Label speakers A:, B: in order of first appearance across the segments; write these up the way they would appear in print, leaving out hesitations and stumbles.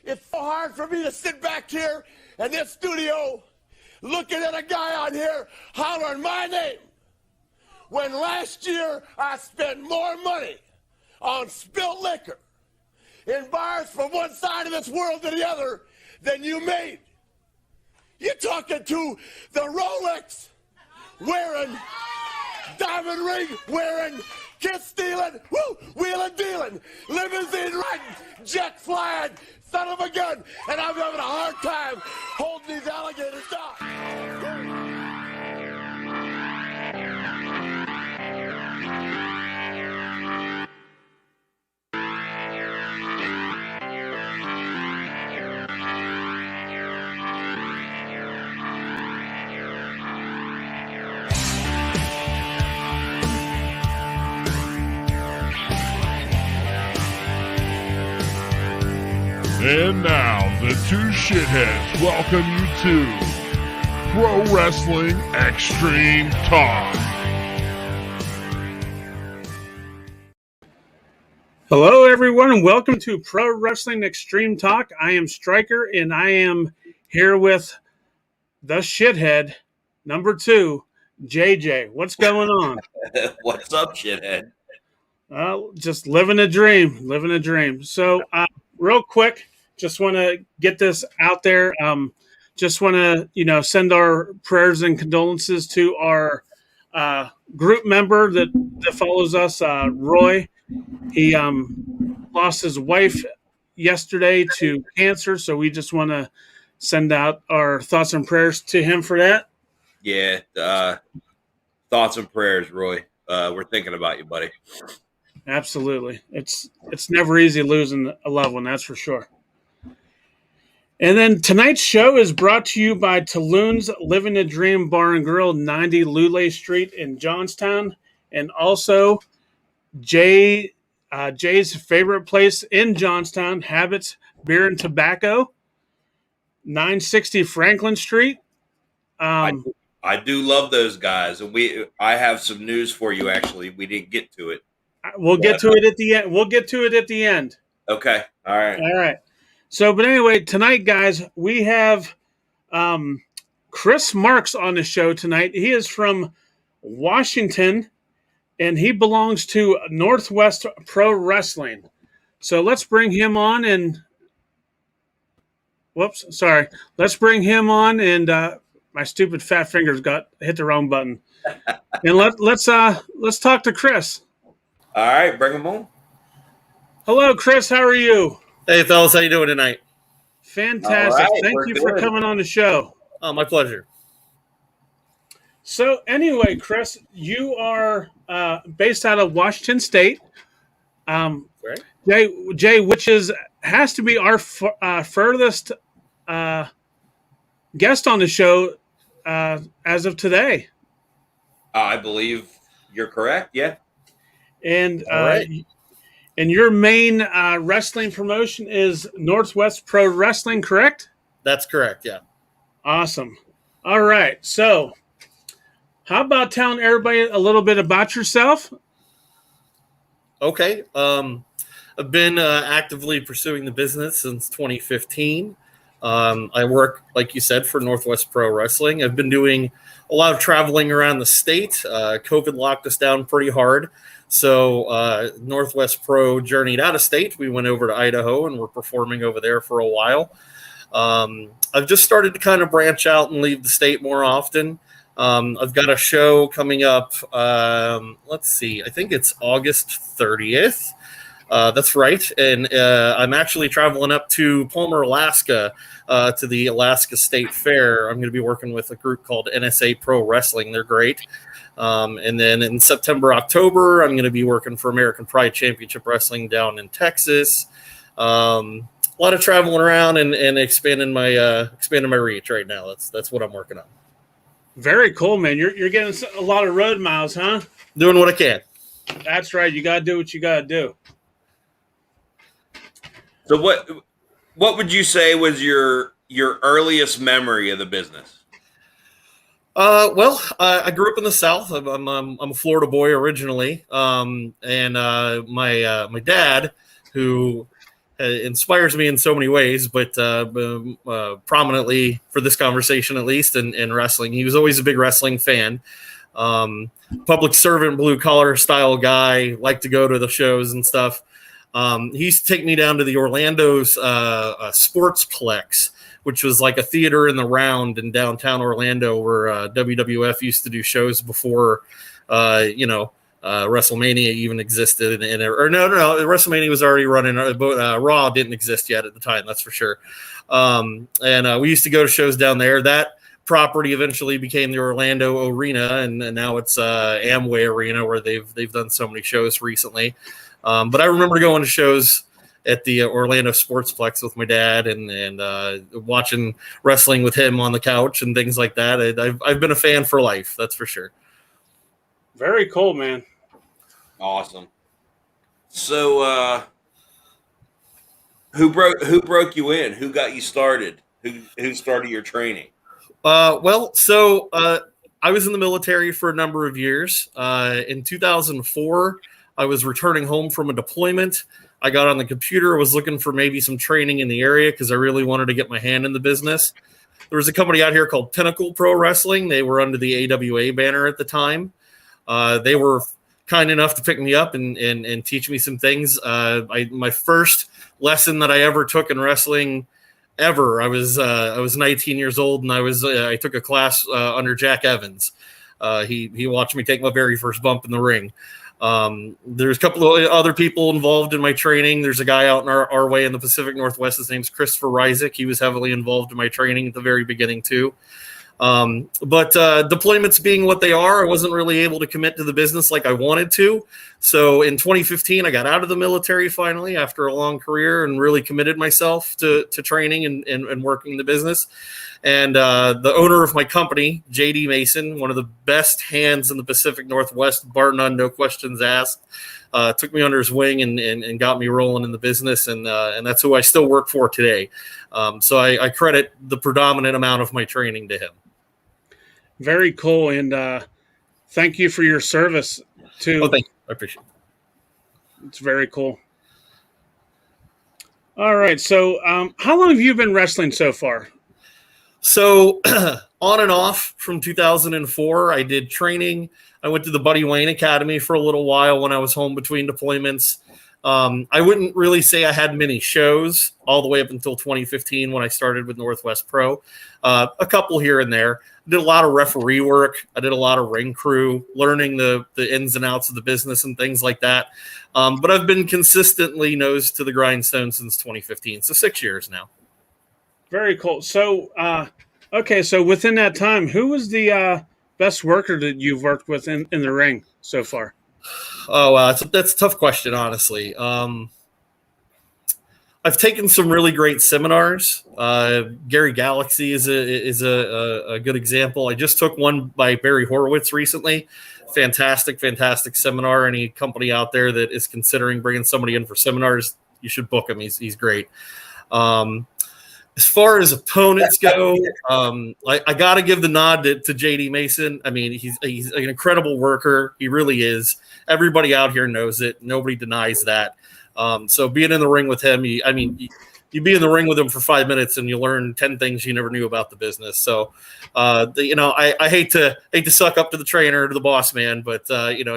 A: It's so hard for me to sit back here in this studio looking at a guy on here hollering my name when last year I spent more money on spilt liquor in bars from one side of this world to the other than you made. You're talking to the Rolex wearing, diamond ring wearing, kiss stealing, wheeling dealing, limousine riding, jet flying, son of a gun, and I'm having a hard time holding these alligators down.
B: And now, the two shitheads welcome you to Pro Wrestling Extreme Talk.
C: Hello, everyone, and welcome to Pro Wrestling Extreme Talk. I am Stryker, and I am here with the shithead, number 2, JJ. What's going on?
D: What's up, shithead?
C: Just living a dream. So, real quick, just want to get this out there. Just want to, send our prayers and condolences to our group member that follows us, Roy. He lost his wife yesterday to cancer, so we just want to send out our thoughts and prayers to him for that.
D: Yeah, thoughts and prayers, Roy. We're thinking about you, buddy.
C: Absolutely. It's never easy losing a loved one, that's for sure. And then tonight's show is brought to you by Tulun's Living a Dream Bar and Grill, 90 Lule Street in Johnstown, and also Jay's favorite place in Johnstown, Habits Beer and Tobacco, 960 Franklin Street.
D: I do love those guys, and I have some news for you. Actually, we didn't get to it.
C: We'll get to it at the end.
D: Okay. All right.
C: So, but anyway, tonight, guys, we have Kris Marx on the show tonight. He is from Washington, and he belongs to Northwest Pro Wrestling. So let's bring him on and let's bring him on, and my stupid fat fingers hit the wrong button. And let's talk to Kris.
D: All right, bring him on.
C: Hello, Kris. How are you?
E: Hey, fellas. How you doing tonight?
C: Fantastic.
D: Right,
C: Thank you for coming on the show.
E: Oh, my pleasure.
C: So anyway, Kris, you are based out of Washington State.
E: Right.
C: Jay, which has to be our furthest guest on the show as of today.
D: I believe you're correct. Yeah.
C: And
E: right.
C: And your main wrestling promotion is Northwest Pro Wrestling, correct?
E: That's correct, yeah.
C: Awesome. All right. So how about telling everybody a little bit about yourself?
E: Okay. I've been actively pursuing the business since 2015. I work, like you said, for Northwest Pro Wrestling. I've been doing a lot of traveling around the state. COVID locked us down pretty hard. So Northwest Pro journeyed out of state. We went over to Idaho and we're performing over there for a while. I've just started to kind of branch out and leave the state more often. I've got a show coming up. Let's see. I think it's August 30th. That's right. And I'm actually traveling up to Palmer, Alaska, to the Alaska State Fair. I'm going to be working with a group called NSA Pro Wrestling. They're great. And then in September, October, I'm going to be working for American Pride Championship Wrestling down in Texas. A lot of traveling around and expanding my reach right now. That's what I'm working on.
C: Very cool, man. You're getting a lot of road miles, huh?
E: Doing what I can.
C: That's right. You got to do what you got to do.
D: So what would you say was your earliest memory of the business?
E: Well, I grew up in the South. I'm a Florida boy originally, and my dad, who inspires me in so many ways, but prominently for this conversation, at least in wrestling. He was always a big wrestling fan. Public servant, blue collar style guy, liked to go to the shows and stuff. He used to take me down to the Orlando's Sportsplex, which was like a theater in the round in downtown Orlando where WWF used to do shows before, WrestleMania even existed. WrestleMania was already running, but Raw didn't exist yet at the time, that's for sure. And we used to go to shows down there. That property eventually became the Orlando Arena, and now it's Amway Arena, where they've done so many shows recently. But I remember going to shows at the Orlando Sportsplex with my dad and watching wrestling with him on the couch and things like that. I've been a fan for life, that's for sure.
C: Very cool, man.
D: Awesome. So, who broke you in? Who got you started? Who started your training?
E: I was in the military for a number of years. In 2004, I was returning home from a deployment. I got on the computer, was looking for maybe some training in the area because I really wanted to get my hand in the business. There was a company out here called Pinnacle Pro Wrestling. They were under the AWA banner at the time. They were kind enough to pick me up and teach me some things. My first lesson that I ever took in wrestling ever, I was 19 years old, and I took a class under Jack Evans. He watched me take my very first bump in the ring. There's a couple of other people involved in my training. There's a guy out in our way in the Pacific Northwest. His name's Kris. He was heavily involved in my training at the very beginning too. But deployments being what they are, I wasn't really able to commit to the business like I wanted to. So in 2015, I got out of the military finally after a long career and really committed myself to training and working the business. And the owner of my company, JD Mason, one of the best hands in the Pacific Northwest, bar none, no questions asked, took me under his wing and got me rolling in the business. And that's who I still work for today. So I credit the predominant amount of my training to him.
C: Very cool. And thank you for your service too.
E: Oh, thank you. I appreciate it.
C: It's very cool. All right. So how long have you been wrestling so far?
E: So on and off from 2004, I did training. I went to the Buddy Wayne Academy for a little while when I was home between deployments. I wouldn't really say I had many shows all the way up until 2015 when I started with Northwest Pro. A couple here and there. I did a lot of referee work. I did a lot of ring crew, learning the ins and outs of the business and things like that. But I've been consistently nose to the grindstone since 2015, so 6 years now.
C: Very cool. So, okay, so within that time, who was the best worker that you've worked with in the ring so far?
E: Oh, that's a tough question, honestly. I've taken some really great seminars. Gary Galaxy is a good example. I just took one by Barry Horowitz recently. Fantastic seminar. Any company out there that is considering bringing somebody in for seminars, you should book him. He's great. As far as opponents go, I got to give the nod to JD Mason. I mean, he's an incredible worker. He really is. Everybody out here knows it. Nobody denies that. So being in the ring with him, you be in the ring with him for 5 minutes and you learn 10 things you never knew about the business. So, I hate to suck up to the trainer, to the boss man, but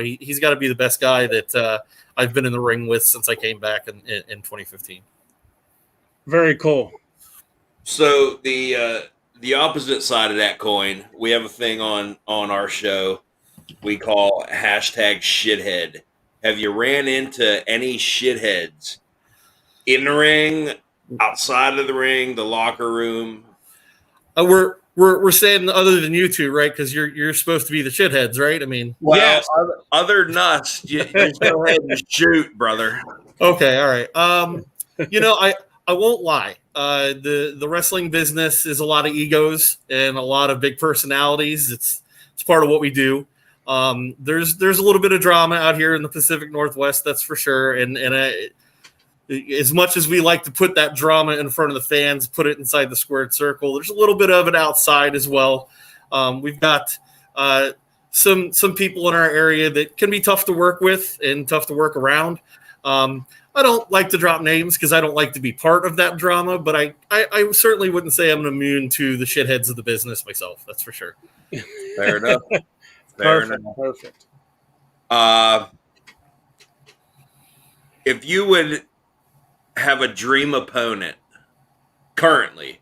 E: he's got to be the best guy that I've been in the ring with since I came back in 2015.
C: Very cool.
D: So the opposite side of that coin, we have a thing on our show we call #shithead. Have you ran into any shitheads in the ring, outside of the ring, the locker room?
E: We're saying other than you two, right? Because you're supposed to be the shitheads, right? I mean,
D: well, yes. Other than us, you go ahead and shoot, brother.
E: Okay, all right. I won't lie. The wrestling business is a lot of egos and a lot of big personalities. It's part of what we do. There's a little bit of drama out here in the Pacific Northwest, that's for sure. And as much as we like to put that drama in front of the fans, put it inside the squared circle, there's a little bit of it outside as well. We've got some people in our area that can be tough to work with and tough to work around. I don't like to drop names because I don't like to be part of that drama, but I certainly wouldn't say I'm immune to the shitheads of the business myself. That's for sure.
D: Fair enough. Fair
C: Perfect.
D: enough.
C: Perfect.
D: If you would have a dream opponent currently,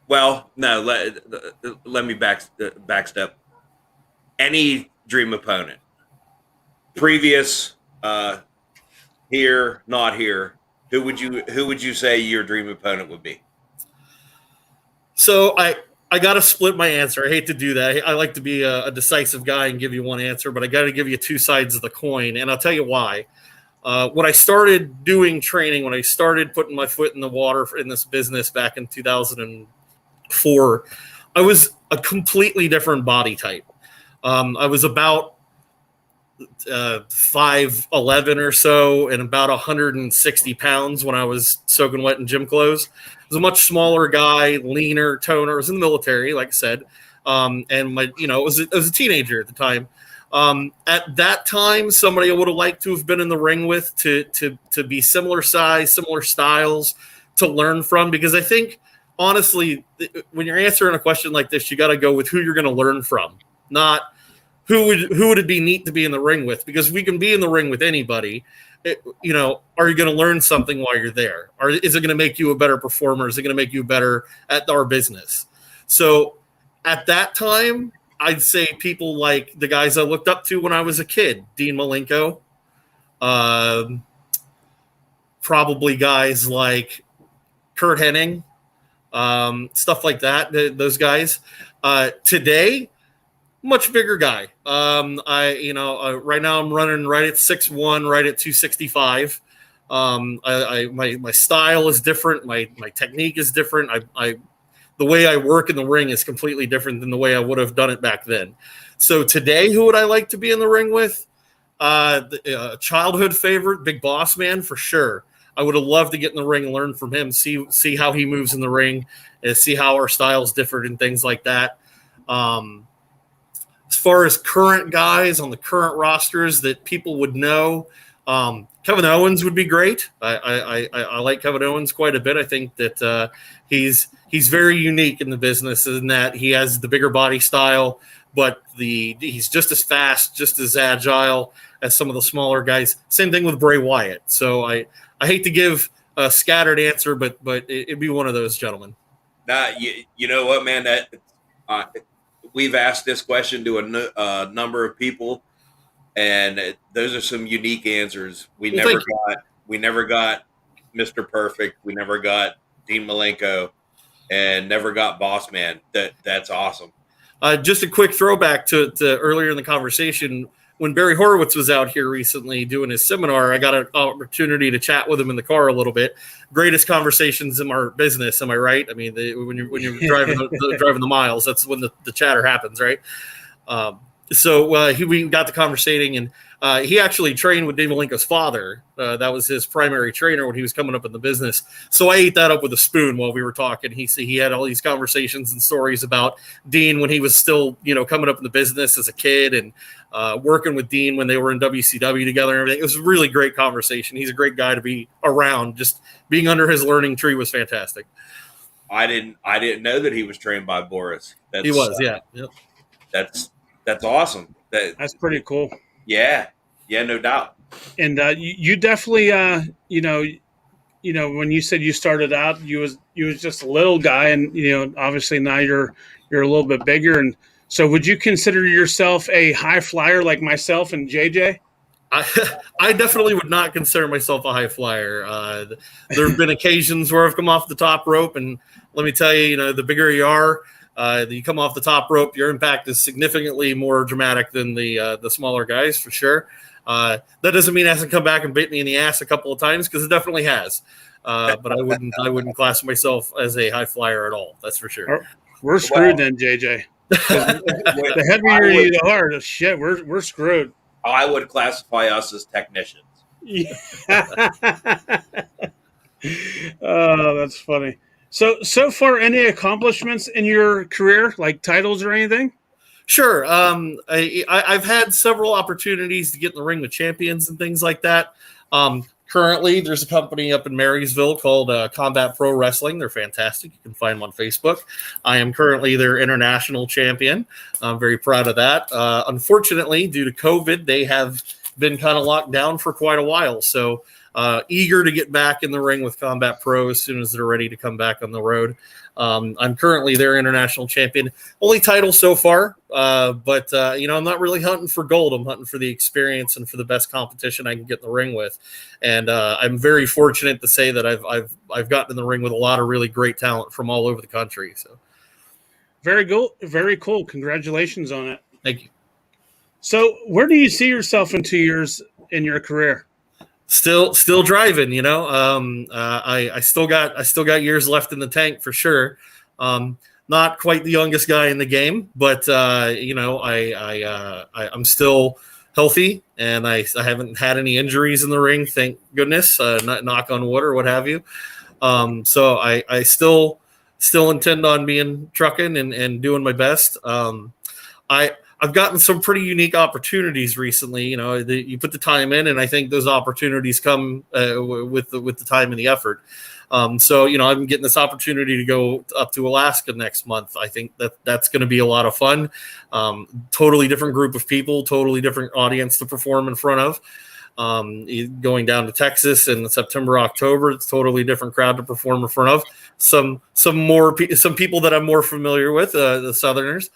D: well, no, let me backstep. Any dream opponent, previous, here, not here, who would you say your dream opponent would be?
E: So I got to split my answer. I hate to do that. I like to be a decisive guy and give you one answer, but I got to give you two sides of the coin, and I'll tell you why. When I started doing training, when I started putting my foot in the water in this business back in 2004, I was a completely different body type. I was about 5'11" or so and about 160 pounds when I was soaking wet in gym clothes. I was a much smaller guy, leaner, toner. I was in the military, like I said, and I was a teenager at the time. At that time, somebody I would have liked to have been in the ring with to be similar size, similar styles to learn from, because I think honestly, when you're answering a question like this, you got to go with who you're going to learn from, not who would it be neat to be in the ring with, because we can be in the ring with anybody. Are you going to learn something while you're there? Or is it going to make you a better performer? Is it going to make you better at our business? So at that time, I'd say people like the guys I looked up to when I was a kid, Dean Malenko, probably guys like Kurt Hennig, stuff like that. Those guys. Today, much bigger guy. Right now I'm running right at 6'1", right at 265. My style is different. My technique is different. The way I work in the ring is completely different than the way I would have done it back then. So today, who would I like to be in the ring with? Childhood favorite, Big Boss Man, for sure. I would have loved to get in the ring and learn from him, see how he moves in the ring, and see how our styles differed and things like that. As far as current guys on the current rosters that people would know, Kevin Owens would be great. I like Kevin Owens quite a bit. I think that he's very unique in the business in that he has the bigger body style, but he's just as fast, just as agile as some of the smaller guys. Same thing with Bray Wyatt. So I hate to give a scattered answer, but it'd be one of those gentlemen.
D: You know what, man? We've asked this question to a number of people, and those are some unique answers. We never got Mr. Perfect. We never got Dean Malenko, and never got Boss Man. That's awesome.
E: Just a quick throwback to earlier in the conversation. When Barry Horowitz was out here recently doing his seminar, I got an opportunity to chat with him in the car a little bit. Greatest conversations in our business, am I right? I mean, when you're driving driving the miles, that's when the chatter happens, right? We got to conversating, and he actually trained with Dave Malenko's father. That was his primary trainer when he was coming up in the business. So I ate that up with a spoon while we were talking. He had all these conversations and stories about Dean when he was still, coming up in the business as a kid, and working with Dean when they were in WCW together and everything. It was a really great conversation. He's a great guy to be around. Just being under his learning tree was fantastic.
D: I didn't know that he was trained by Boris.
E: He was, yeah. Yep.
D: That's awesome.
C: That's pretty cool.
D: Yeah, no doubt.
C: And you definitely, when you said you started out, you was just a little guy, and obviously now you're a little bit bigger. And so, would you consider yourself a high flyer like myself and JJ?
E: I definitely would not consider myself a high flyer. There have been occasions where I've come off the top rope, and let me tell you, the bigger you are, you come off the top rope, your impact is significantly more dramatic than the smaller guys, for sure. That doesn't mean it hasn't come back and bit me in the ass a couple of times, because it definitely has. But I wouldn't class myself as a high flyer at all. That's for sure.
C: We're screwed then, JJ. The heavier you are, shit, we're screwed.
D: I would classify us as technicians.
C: Yeah. Oh, that's funny. So far, any accomplishments in your career, like titles or anything?
E: Sure. I've had several opportunities to get in the ring with champions and things like that. Currently, there's a company up in Marysville called Combat Pro Wrestling. They're fantastic. You can find them on Facebook. I am currently their international champion. I'm very proud of that. Unfortunately, due to COVID, they have been kind of locked down for quite a while. So eager to get back in the ring with Combat Pro as soon as they're ready to come back on the road. I'm currently their international champion. Only title so far, but I'm not really hunting for gold. I'm hunting for the experience and for the best competition I can get in the ring with. And I'm very fortunate to say that I've gotten in the ring with a lot of really great talent from all over the country. So
C: very cool, very cool. Congratulations on it.
E: Thank you.
C: So, where do you see yourself in 2 years in your career?
E: Still driving, I still got years left in the tank for sure. Not quite the youngest guy in the game, but I'm still healthy and I haven't had any injuries in the ring. Thank goodness, not knock on wood or what have you. So I still intend on being trucking and doing my best. I've gotten some pretty unique opportunities recently. You put the time in, and I think those opportunities come with the time and the effort. So I'm getting this opportunity to go up to Alaska next month. I think that's going to be a lot of fun. Totally different group of people, totally different audience to perform in front of. Going down to Texas in September, October, it's a totally different crowd to perform in front of. Some people that I'm more familiar with, the Southerners.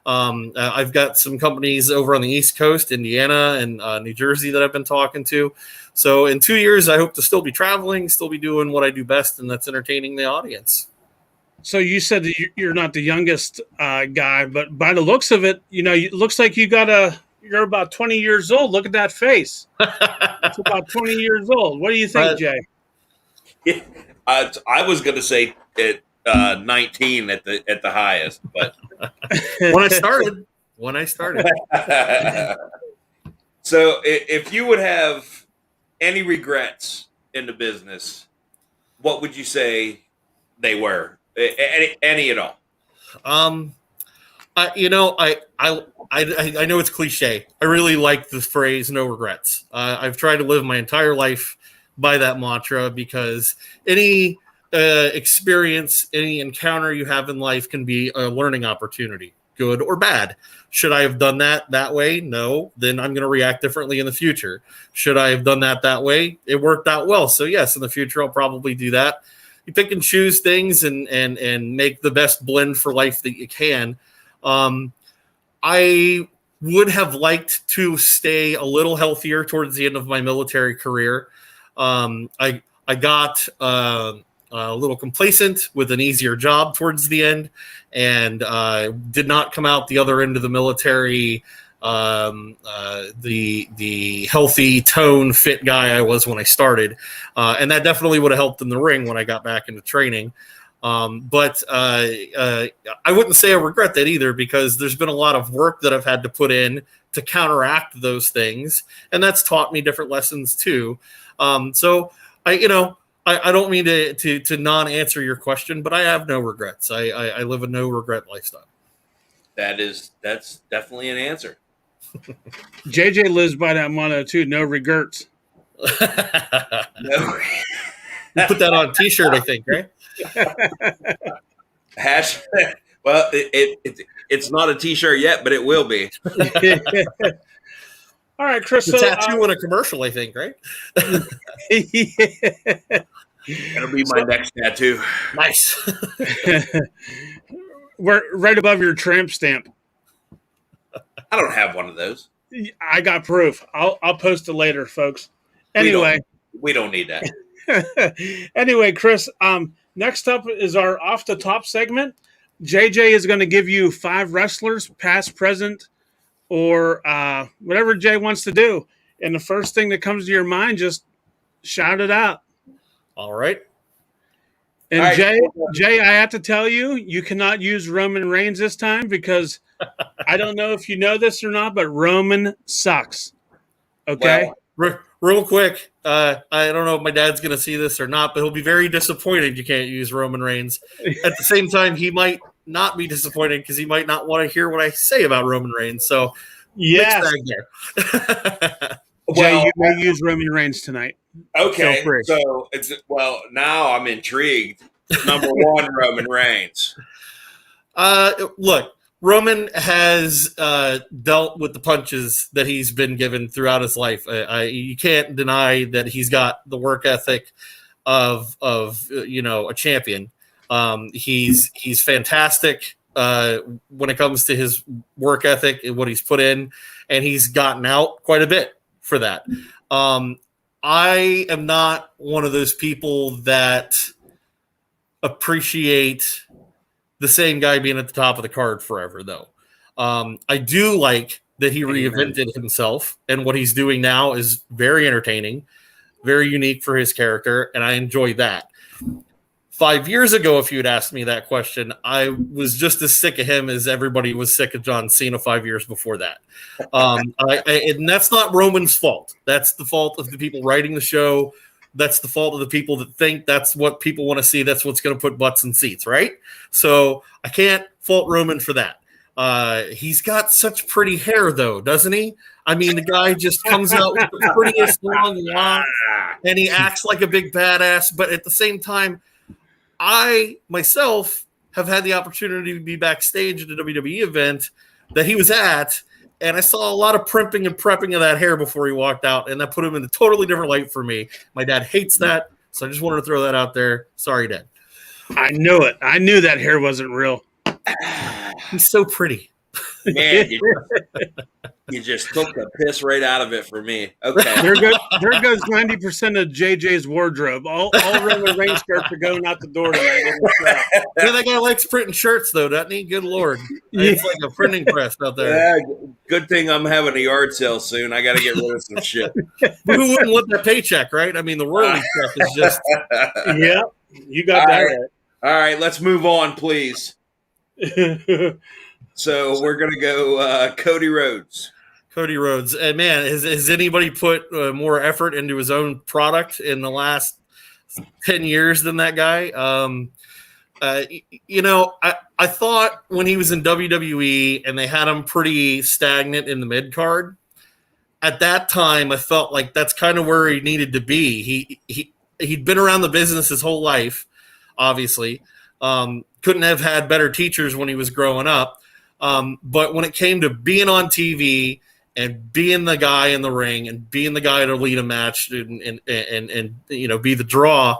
E: I've got some companies over on the East Coast, Indiana and New Jersey that I've been talking to. So in 2 years, I hope to still be traveling, still be doing what I do best, and that's entertaining the audience.
C: So you said that you're not the youngest guy, but by the looks of it, it looks like you're about 20 years old. Look at that face. It's about 20 years old. What do you think, Jay?
D: I was going to say 19 at the highest, but
E: when I started.
D: So if you would have any regrets in the business, what would you say they were? Any at all?
E: I know it's cliche. I really like the phrase "no regrets." I've tried to live my entire life by that mantra because any experience, any encounter you have in life can be a learning opportunity, good or bad. Should I have done that way? No. Then I'm going to react differently in the future. Should I have done that way? It worked out well. So yes, in the future, I'll probably do that. You pick and choose things and make the best blend for life that you can. I would have liked to stay a little healthier towards the end of my military career. I got a little complacent with an easier job towards the end and did not come out the other end of the military the healthy tone fit guy I was when I started. And that definitely would have helped in the ring when I got back into training. But I wouldn't say I regret that either because there's been a lot of work that I've had to put in to counteract those things. And that's taught me different lessons too. So I don't mean to non-answer your question, but I have no regrets. I live a no regret lifestyle.
D: That's definitely an answer.
C: JJ lives by that motto too. No regrets.
D: No.
E: You put that on a t-shirt, I think, right?
D: Hashtag. Well, it's not a t-shirt yet, but it will be.
C: All right, Kris.
E: The tattoo in a commercial, I think, right?
D: That'll be my next tattoo.
E: Nice.
C: We're right above your tramp stamp.
D: I don't have one of those.
C: I got proof. I'll post it later, folks. Anyway,
D: we don't need that.
C: Anyway, Kris. Next up is our off the top segment. JJ is going to give you 5 wrestlers, past, present, or whatever Jay wants to do. And the first thing that comes to your mind, just shout it out.
E: All right.
C: And all right. Jay, I have to tell you, you cannot use Roman Reigns this time because I don't know if you know this or not, but Roman sucks. Okay?
E: Well, real quick, I don't know if my dad's going to see this or not, but he'll be very disappointed you can't use Roman Reigns. At the same time, he might not be disappointed because he might not want to hear what I say about Roman Reigns. So,
C: yes.
E: mixed bag there.
C: Jay,
D: Well,
C: you may use Roman Reigns tonight.
D: okay.
C: Feel free.
D: So now I'm intrigued. Number one, Roman Reigns.
E: Look, Roman has dealt with the punches that he's been given throughout his life. You can't deny that he's got the work ethic of a champion. He's fantastic when it comes to his work ethic and what he's put in, and he's gotten out quite a bit for that. I am not one of those people that appreciate the same guy being at the top of the card forever, though. I do like that he reinvented himself, and what he's doing now is very entertaining, very unique for his character, and I enjoy that. 5 years ago, if you had asked me that question, I was just as sick of him as everybody was sick of John Cena 5 years before that. And that's not Roman's fault. That's the fault of the people writing the show. That's the fault of the people that think that's what people want to see. That's what's going to put butts in seats, right? So I can't fault Roman for that. He's got such pretty hair, though, doesn't he? I mean, the guy just comes out with the prettiest long locks, and he acts like a big badass. But at the same time, I myself have had the opportunity to be backstage at a WWE event that he was at, and I saw a lot of primping and prepping of that hair before he walked out, and that put him in a totally different light for me. My dad hates that, so I just wanted to throw that out there. Sorry, Dad.
C: I knew it. I knew that hair wasn't real.
E: He's so pretty.
D: Man, you just took the piss right out of it for me. Okay.
C: There goes 90% of JJ's wardrobe. All Roman Reigns shirts are going out the door tonight.
E: Yeah, that guy likes printing shirts, though, doesn't he? Good Lord. It's like a printing press out there.
D: Yeah, good thing I'm having a yard sale soon. I got to get rid of some shit.
E: Who wouldn't want that paycheck, right? I mean, the royalty check is just...
C: Yeah, you got that right.
D: All right, let's move on, please. So we're going to go Cody Rhodes.
E: Cody Rhodes. And man, has anybody put more effort into his own product in the last 10 years than that guy? I thought when he was in WWE and they had him pretty stagnant in the mid card, at that time, I felt like that's kind of where he needed to be. He'd been around the business his whole life, obviously. Couldn't have had better teachers when he was growing up. But when it came to being on TV and being the guy in the ring and being the guy to lead a match and be the draw,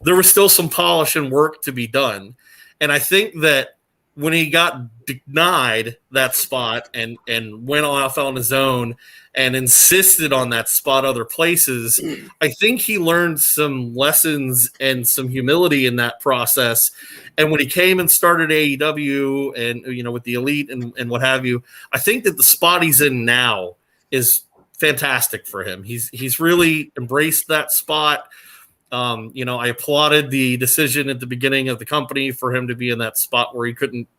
E: there was still some polish and work to be done. And I think that when he got denied that spot and went off on his own and insisted on that spot other places, I think he learned some lessons and some humility in that process. And when he came and started AEW and, with the Elite and what have you, I think that the spot he's in now is fantastic for him. He's really embraced that spot. I applauded the decision at the beginning of the company for him to be in that spot where he couldn't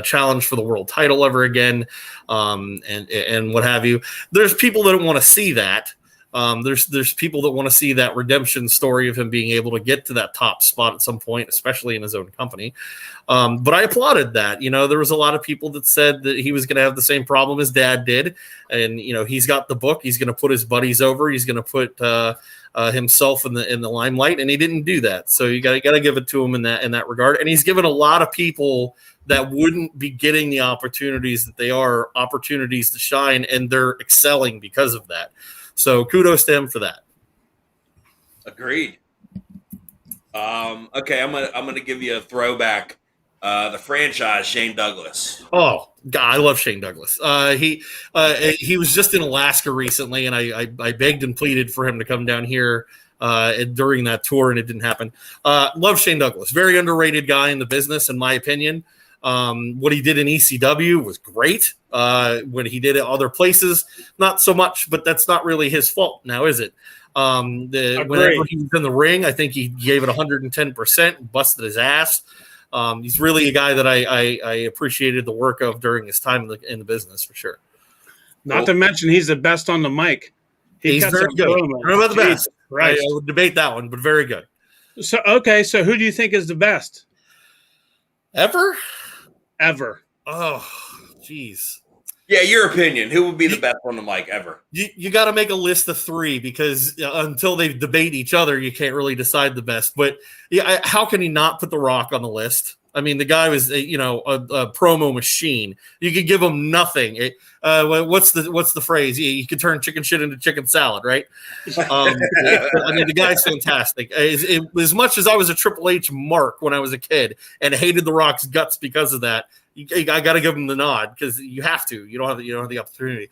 E: challenge for the world title ever again, and what have you. There's people that don't want to see that. There's people that want to see that redemption story of him being able to get to that top spot at some point, especially in his own company. But I applauded that. There was a lot of people that said that he was going to have the same problem his dad did. And, he's got the book. He's going to put his buddies over. He's going to put himself in the limelight, and he didn't do that. So you got to give it to him in that regard. And he's given a lot of people that wouldn't be getting the opportunities that they are opportunities to shine, and they're excelling because of that. So kudos to him for that.
D: Agreed. Okay, I'm gonna give you a throwback. The franchise, Shane Douglas.
E: Oh God, I love Shane Douglas. He was just in Alaska recently, and I begged and pleaded for him to come down here during that tour, and it didn't happen. Love Shane Douglas. Very underrated guy in the business, in my opinion. What he did in ECW was great. When he did it other places, not so much, but that's not really his fault now, is it? Whenever he was in the ring, I think he gave it 110%, busted his ass. He's really a guy that I appreciated the work of during his time in the business, for sure.
C: Not to mention, he's the best on the mic.
E: He's very good. I don't know about the best. I would debate that one, but very good.
C: So who do you think is the best?
E: Ever?
C: Ever.
E: Oh, geez.
D: Yeah, your opinion. Who would be the best on the mic ever?
E: You got to make a list of 3 because until they debate each other, you can't really decide the best. But yeah, how can he not put The Rock on the list? I mean, the guy was a promo machine. You could give him nothing. What's the phrase? You could turn chicken shit into chicken salad, right? I mean, the guy's fantastic. As much as I was a Triple H mark when I was a kid and hated The Rock's guts because of that, I got to give him the nod because you have to. You don't have the opportunity.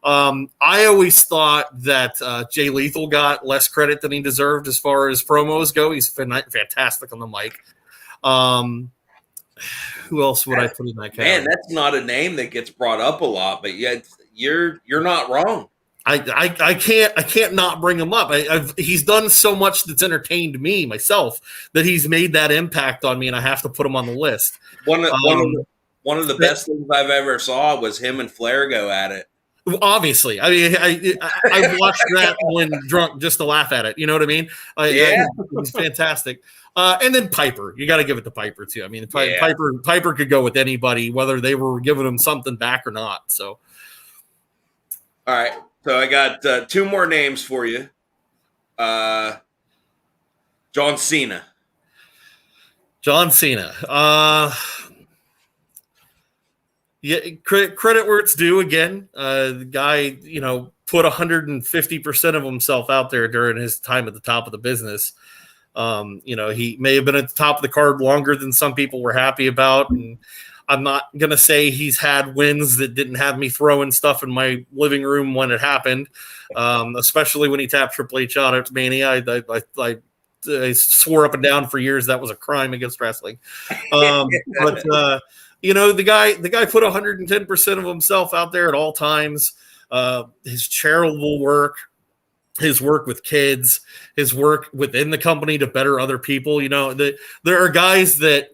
E: I always thought that Jay Lethal got less credit than he deserved as far as promos go. He's fantastic on the mic. Who else would I put in that category?
D: Man, that's not a name that gets brought up a lot, but yet you're not wrong.
E: I can't not bring him up. He's done so much that's entertained me myself that he's made that impact on me, and I have to put him on the list.
D: One of the best things I've ever saw was him and Flair go at it.
E: Obviously, I mean, I watched that when drunk just to laugh at it. You know what I mean? It was fantastic. And then Piper, you got to give it to Piper too. I mean, Piper could go with anybody, whether they were giving him something back or not. So,
D: all right. So I got 2 more names for you. John Cena.
E: John Cena. Yeah, credit where it's due again. The guy, put 150% of himself out there during his time at the top of the business. He may have been at the top of the card longer than some people were happy about. And I'm not going to say he's had wins that didn't have me throwing stuff in my living room when it happened, especially when he tapped Triple H out at Mania. I swore up and down for years that was a crime against wrestling. The guy put 110% of himself out there at all times. His charitable work, his work with kids, his work within the company to better other people. There are guys that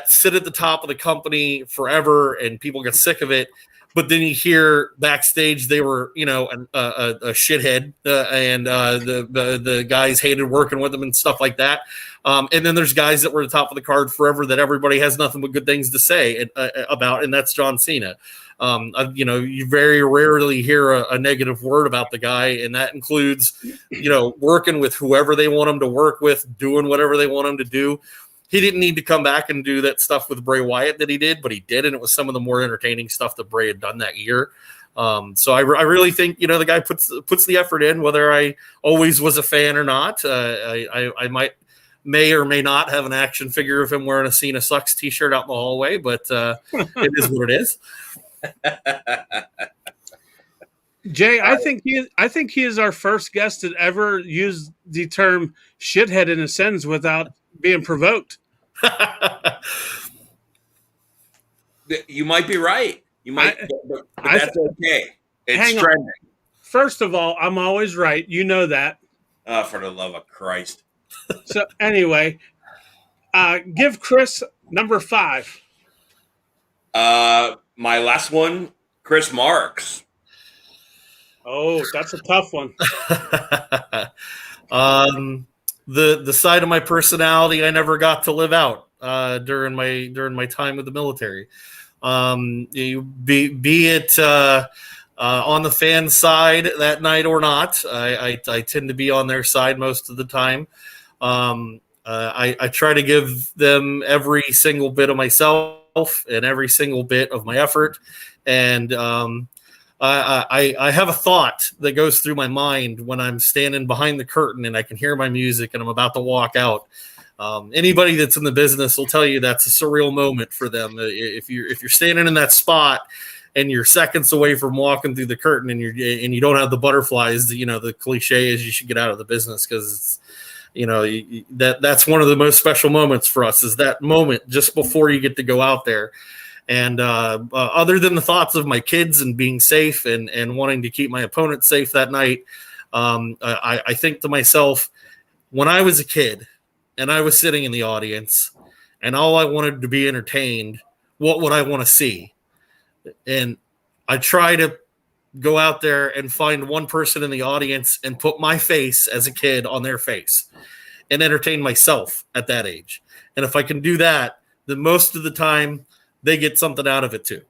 E: sit at the top of the company forever and people get sick of it. But then you hear backstage they were, a shithead, and the guys hated working with them and stuff like that. And then there's guys that were at the top of the card forever that everybody has nothing but good things to say about, and that's John Cena. You very rarely hear a negative word about the guy, and that includes, working with whoever they want him to work with, doing whatever they want him to do. He didn't need to come back and do that stuff with Bray Wyatt that he did, but he did, and it was some of the more entertaining stuff that Bray had done that year. So I really think, the guy puts the effort in, whether I always was a fan or not. I may or may not have an action figure of him wearing a Cena Sucks t-shirt out in the hallway, but it is what it is.
C: Jay, I think he is our first guest that ever used the term shithead in a sentence without being provoked.
D: You might be right. You might, but that's okay. It's trending.
C: First of all, I'm always right. You know that.
D: For the love of Christ.
C: So anyway, give Kris number 5.
D: My last one, Chris Marx.
C: Oh, that's a tough one.
E: The side of my personality I never got to live out during my time with the military. Be it on the fan side that night or not, I tend to be on their side most of the time. I try to give them every single bit of myself and every single bit of my effort, and I have a thought that goes through my mind when I'm standing behind the curtain and I can hear my music and I'm about to walk out. Anybody that's in the business will tell you that's a surreal moment for them. If you're standing in that spot and you're seconds away from walking through the curtain and you don't have the butterflies, the cliche is you should get out of the business, because that's one of the most special moments for us, is that moment just before you get to go out there. And other than the thoughts of my kids and being safe and wanting to keep my opponent safe that night, I think to myself, when I was a kid and I was sitting in the audience and all I wanted to be entertained, what would I want to see? And I try to go out there and find one person in the audience and put my face as a kid on their face and entertain myself at that age. And if I can do that, then most of the time they get something out of it too.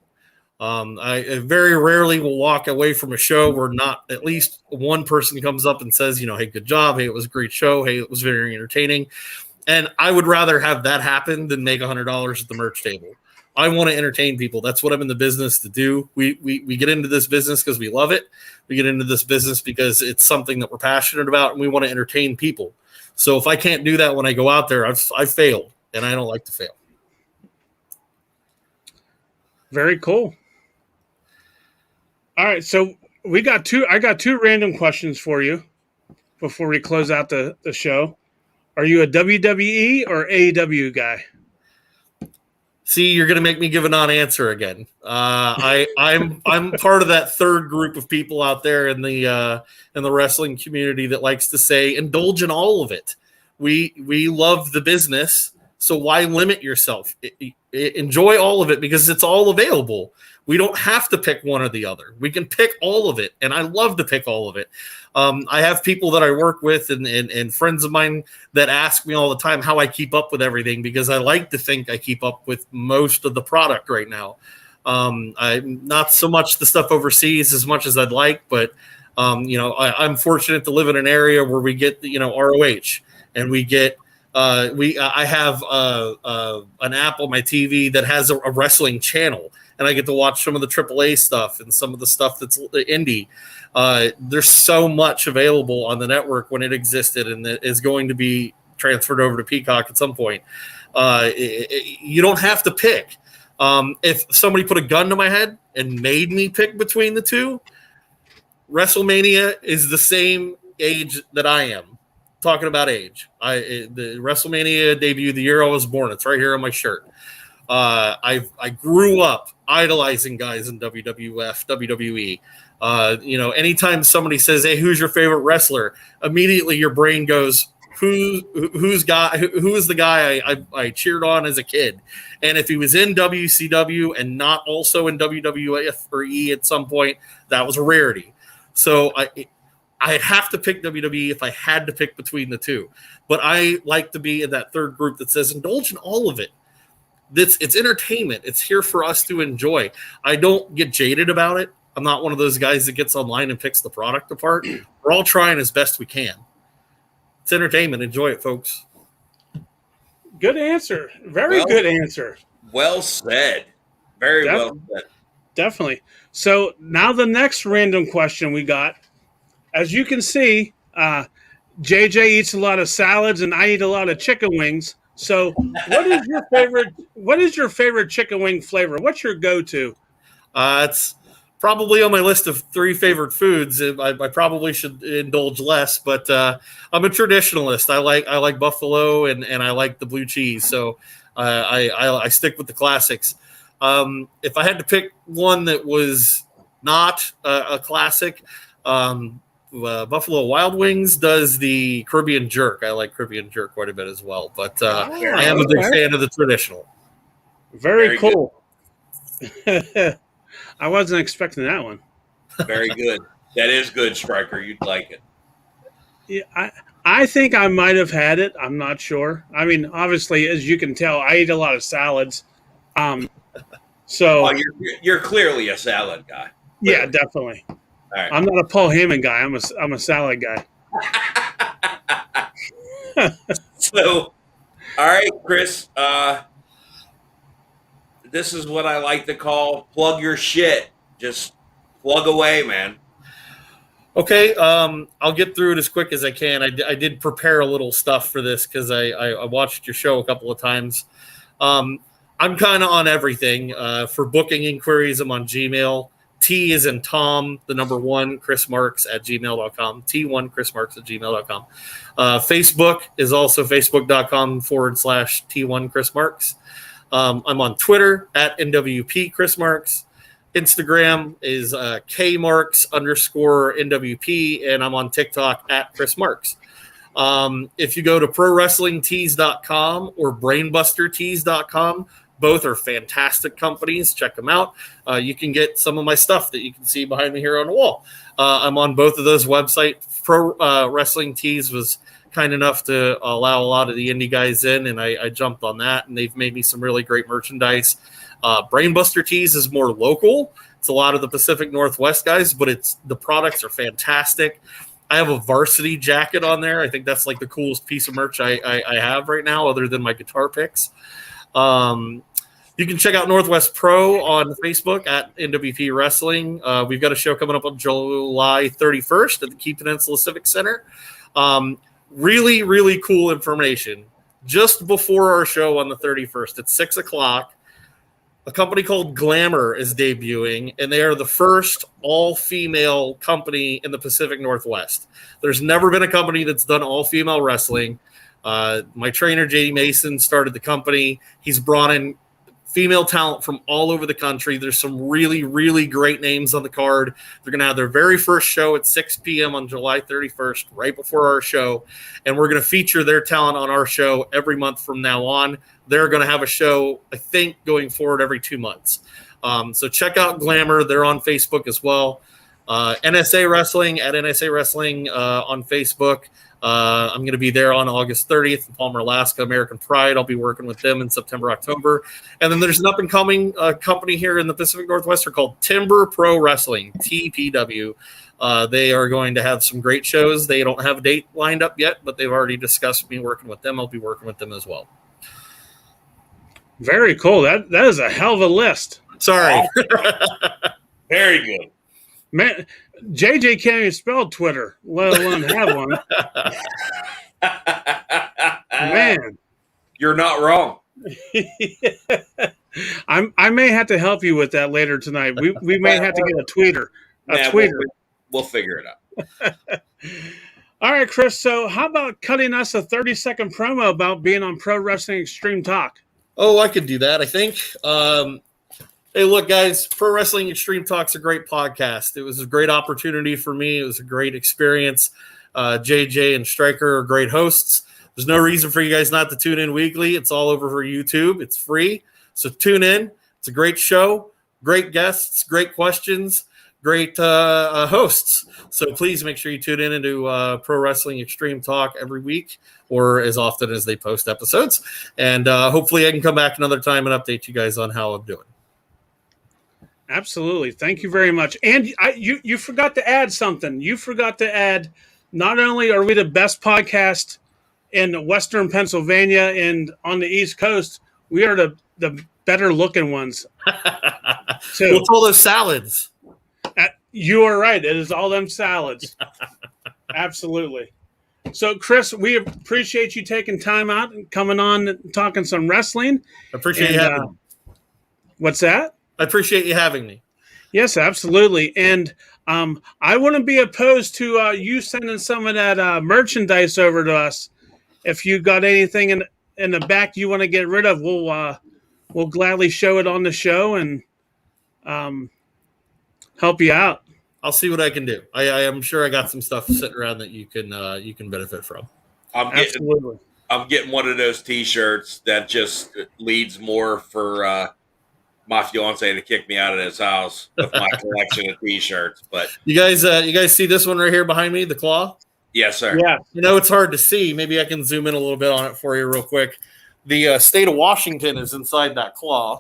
E: I very rarely will walk away from a show where not at least one person comes up and says, hey, good job. Hey, it was a great show. Hey, it was very entertaining. And I would rather have that happen than make $100 at the merch table. I want to entertain people. That's what I'm in the business to do. We get into this business because we love it. We get into this business because it's something that we're passionate about, and we want to entertain people. So if I can't do that when I go out there, I've failed, and I don't like to fail.
C: Very cool. All right, so I got two random questions for you before we close out the show. Are you a WWE or AEW guy?
E: See, you're going to make me give a non-answer again. I'm part of that third group of people out there in the wrestling community that likes to say, indulge in all of it. We love the business, so why limit yourself? Enjoy all of it because it's all available. We don't have to pick one or the other. We can pick all of it, and I love to pick all of it. I have people that I work with and friends of mine that ask me all the time how I keep up with everything because I like to think I keep up with most of the product right now. I'm not so much the stuff overseas as much as I'd like, but I'm fortunate to live in an area where we get ROH and we get I have an app on my TV that has a wrestling channel. And I get to watch some of the AAA stuff and some of the stuff that's indie. There's so much available on the network when it existed and it is going to be transferred over to Peacock at some point. You don't have to pick. If somebody put a gun to my head and made me pick between the two, WrestleMania is the same age that I am. Talking about age. The WrestleMania debuted the year I was born. It's right here on my shirt. I grew up idolizing guys in WWE. Anytime somebody says, "Hey, who's your favorite wrestler?" Immediately your brain goes, who is the guy I cheered on as a kid? And if he was in WCW and not also in WWF or E at some point, that was a rarity. So I'd have to pick WWE if I had to pick between the two. But I like to be in that third group that says indulge in all of it. It's entertainment. It's here for us to enjoy. I don't get jaded about it. I'm not one of those guys that gets online and picks the product apart. We're all trying as best we can. It's entertainment. Enjoy it, folks.
C: Good answer. Very good answer.
D: Well said. Very well said.
C: Definitely. So now the next random question we got. As you can see, JJ eats a lot of salads and I eat a lot of chicken wings. So what is your favorite chicken wing flavor? What's your go-to?
E: It's probably on my list of 3 favorite foods. I probably should indulge less, but I'm a traditionalist. I like buffalo and I like the blue cheese. So I stick with the classics. If I had to pick one that was not a classic, Buffalo Wild Wings does the Caribbean jerk. I like Caribbean jerk quite a bit as well, but I am a big fan of the traditional.
C: Very cool. I wasn't expecting that one.
D: Very good. That is good, Striker. You'd like it.
C: Yeah, I think I might have had it. I'm not sure. I mean, obviously, as you can tell, I eat a lot of salads. So
D: you're clearly a salad guy.
C: Clearly. Yeah, definitely.
D: Right.
C: I'm not a Paul Heyman guy. I'm a salad guy.
D: So, all right, Kris. This is what I like to call plug your shit. Just plug away, man.
E: Okay, I'll get through it as quick as I can. I did prepare a little stuff for this because I watched your show a couple of times. I'm kind of on everything. For booking inquiries, I'm on Gmail. T is in Tom, the number 1, Kris Marx at gmail.com. T1 Kris Marx at gmail.com. Facebook is also facebook.com/T1 Kris Marx. I'm on Twitter at NWP Kris Marx. Instagram is KMarks_NWP, and I'm on TikTok at Kris Marx. If you go to ProWrestlingTees.com or BrainbusterTees.com, both are fantastic companies. Check them out. You can get some of my stuff that you can see behind me here on the wall. I'm on both of those websites. Pro Wrestling Tees was kind enough to allow a lot of the indie guys in, and I jumped on that, and they've made me some really great merchandise. Brainbuster Tees is more local. It's a lot of the Pacific Northwest guys, but the products are fantastic. I have a varsity jacket on there. I think that's like the coolest piece of merch I have right now, other than my guitar picks. You can check out Northwest Pro on Facebook at NWP Wrestling. We've got a show coming up on July 31st at the Key Peninsula Civic Center. Really, really cool information. Just before our show on the 31st at 6 o'clock, a company called Glamour is debuting, and they are the first all-female company in the Pacific Northwest. There's never been a company that's done all-female wrestling. My trainer, JD Mason, started the company. He's brought in female talent from all over the country. There's some really, really great names on the card. They're going to have their very first show at 6 p.m. on July 31st, right before our show. And we're going to feature their talent on our show every month from now on. They're going to have a show, I think, going forward every 2 months. So check out Glamour. They're on Facebook as well. NSA Wrestling at NSA Wrestling on Facebook. I'm going to be there on August 30th in Palmer, Alaska, American Pride. I'll be working with them in September, October. And then there's an up-and-coming company here in the Pacific Northwest called Timber Pro Wrestling, TPW. They are going to have some great shows. They don't have a date lined up yet, but they've already discussed me working with them. I'll be working with them as well.
C: Very cool. That is a hell of a list.
E: Sorry.
D: Very good.
C: Man, JJ can't even spell Twitter, let alone have one. Man.
D: You're not wrong.
C: I may have to help you with that later tonight. We may have to get a tweeter.
D: We'll figure it out.
C: All right, Kris. So how about cutting us a 30-second promo about being on Pro Wrestling Extreme Talk?
E: Oh, I could do that, I think. Hey, look, guys, Pro Wrestling Extreme Talk's a great podcast. It was a great opportunity for me. It was a great experience. JJ and Stryker are great hosts. There's no reason for you guys not to tune in weekly. It's all over for YouTube. It's free. So tune in. It's a great show, great guests, great questions, great hosts. So please make sure you tune in into Pro Wrestling Extreme Talk every week or as often as they post episodes. And hopefully I can come back another time and update you guys on how I'm doing.
C: Absolutely. Thank you very much. And you forgot to add something. You forgot to add, not only are we the best podcast in Western Pennsylvania and on the East Coast, we are the better looking ones.
E: So it's all those salads.
C: You are right. It is all them salads. Absolutely. So, Kris, we appreciate you taking time out and coming on and talking some wrestling.
E: I appreciate you having me.
C: What's that?
E: I appreciate you having me.
C: Yes, absolutely. And I wouldn't be opposed to you sending some of that merchandise over to us. If you got anything in the back you want to get rid of, we'll gladly show it on the show and help you out.
E: I'll see what I can do. I am sure I got some stuff sitting around that you can benefit from.
C: Absolutely.
D: I'm getting one of those T-shirts that just leads more for my fiance to kick me out of this house with my collection of T-shirts. But
E: you guys see this one right here behind me, the claw?
D: Yes, sir.
C: Yeah.
E: You know, it's hard to see. Maybe I can zoom in a little bit on it for you real quick. The state of Washington is inside that claw.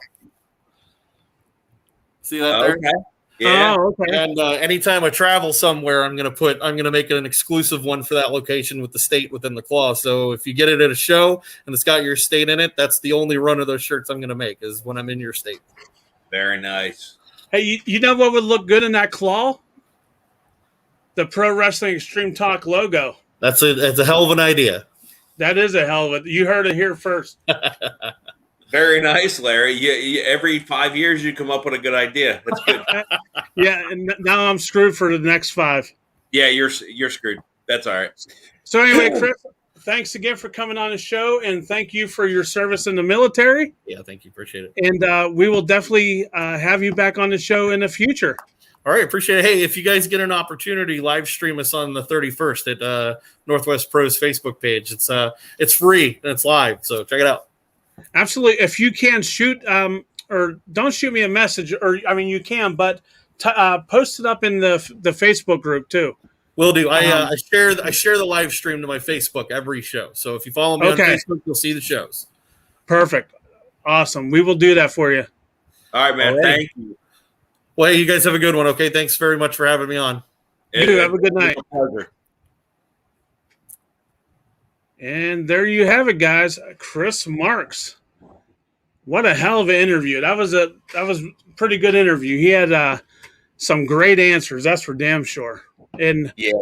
E: See that there?
D: Okay. Yeah.
C: Oh, okay.
E: And anytime I travel somewhere, I'm gonna make it an exclusive one for that location with the state within the claw. So if you get it at a show and it's got your state in it, that's the only run of those shirts I'm gonna make is when I'm in your state.
D: Very nice.
C: Hey, you know what would look good in that claw? The Pro Wrestling Extreme Talk logo.
E: That's a hell of an idea.
C: That is a hell of it. You heard it here first.
D: Very nice, Larry. You, every 5 years you come up with a good idea. That's good.
C: Yeah, and now I'm screwed for the next 5.
D: Yeah, you're screwed. That's all right.
C: So anyway, Kris, thanks again for coming on the show, and thank you for your service in the military.
E: Yeah, thank you. Appreciate it.
C: And we will definitely have you back on the show in the future.
E: All right, appreciate it. Hey, if you guys get an opportunity, live stream us on the 31st at Northwest Pro's Facebook page. It's free and it's live, so check it out.
C: Absolutely. If you can shoot or don't shoot me a message, or I mean you can, but post it up in the Facebook group too.
E: Will do. I share the live stream to my Facebook every show. So if you follow me on Facebook, you'll see the shows.
C: Perfect. Awesome. We will do that for you.
D: All right, man.
E: All right.
D: Thank you.
E: Well, hey, you guys have a good one. Okay, thanks very much for having me on.
C: You have a good night.
D: It was a pleasure.
C: And there you have it, guys. Kris Marx. What a hell of an interview. That was a pretty good interview. He had some great answers. That's for damn sure. And
D: Yeah,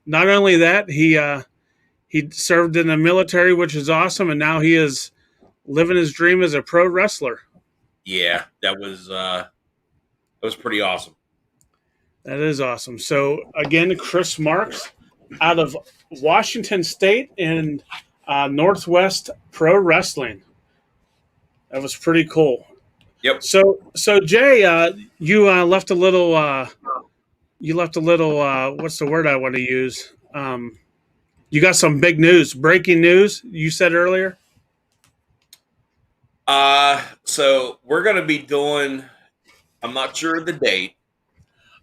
C: not only that, he served in the military, which is awesome, and now he is living his dream as a pro wrestler.
D: yeah, that was pretty awesome.
C: That is awesome. So again, Kris Marx out of Washington State and Northwest Pro Wrestling. That was pretty cool.
D: Yep.
C: So Jay, you left a little. What's the word I want to use? You got some big news, breaking news. You said earlier.
D: So we're gonna be doing. I'm not sure of the date.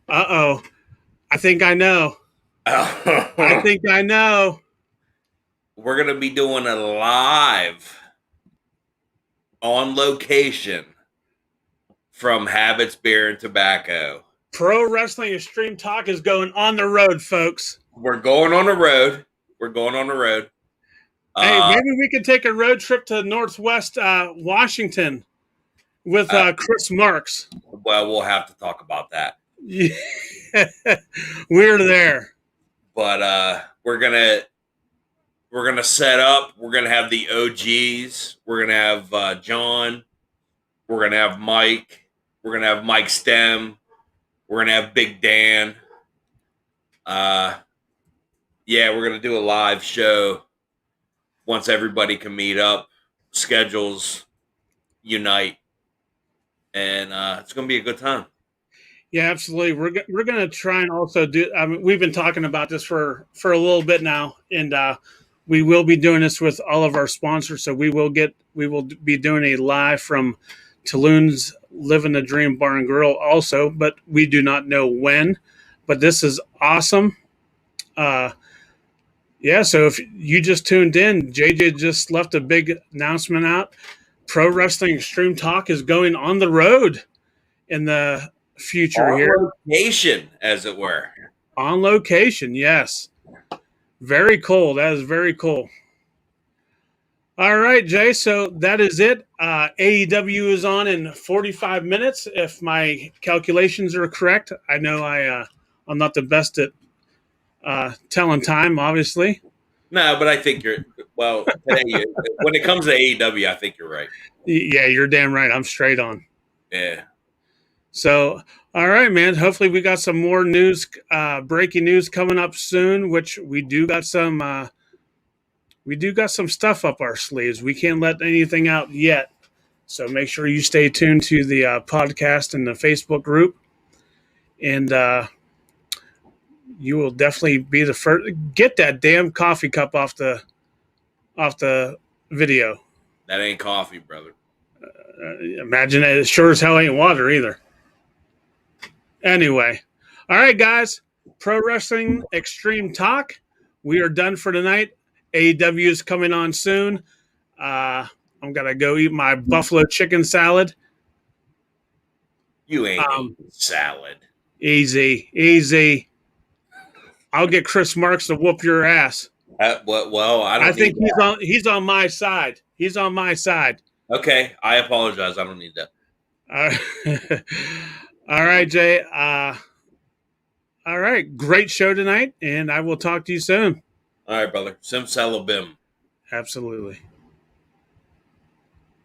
C: I think I know. I think I know.
D: We're gonna be doing a live on location from Habits Beer and Tobacco.
C: Pro Wrestling Extreme Talk is going on the road, folks.
D: We're going on the road.
C: Hey, maybe we could take a road trip to Northwest Washington with Kris Marx.
D: Well, we'll have to talk about that.
C: Yeah. We're there.
D: But we're gonna set up. We're gonna have the OGs. We're gonna have John. We're gonna have Mike. We're gonna have Mike Stem. We're gonna have Big Dan. Yeah, we're gonna do a live show once everybody can meet up, schedules unite, and it's gonna be a good time.
C: Yeah, absolutely. We're gonna try and also do. I mean, we've been talking about this for a little bit now, and we will be doing this with all of our sponsors. So we will be doing a live from Tulun's Living the Dream Bar and Grill also, but we do not know when. But this is awesome. Yeah, so if you just tuned in, JJ just left a big announcement out. Pro Wrestling Extreme Talk is going on the road in the future
D: On
C: here.
D: location, as it were.
C: On location, yes. Very cool. That is very cool. All right, Jay. So that is it. AEW is on in 45 minutes, if my calculations are correct. I know I'm not the best at telling time, obviously.
D: No, but I think you're well. Today, when it comes to AEW, I think you're right.
C: Yeah, you're damn right. I'm straight on.
D: Yeah.
C: So, all right, man. Hopefully, we got some more news, breaking news coming up soon. Which we do got some. We do got some stuff up our sleeves. We can't let anything out yet. So make sure you stay tuned to the podcast and the Facebook group, and you will definitely be the first. Get that damn coffee cup off the video.
D: That ain't coffee, brother.
C: Imagine it sure as hell ain't water either. Anyway, all right, guys. Pro Wrestling Extreme Talk. We are done for tonight. AEW is coming on soon. I'm gonna go eat my buffalo chicken salad.
D: You ain't eating salad.
C: Easy. I'll get Kris Marx to whoop your ass.
D: Well,
C: I think he's on my side. He's on my side.
D: Okay, I apologize. I don't need that.
C: All right, Jay. All right, great show tonight, and I will talk to you soon.
D: All right, brother. Simsalabim.
C: Absolutely.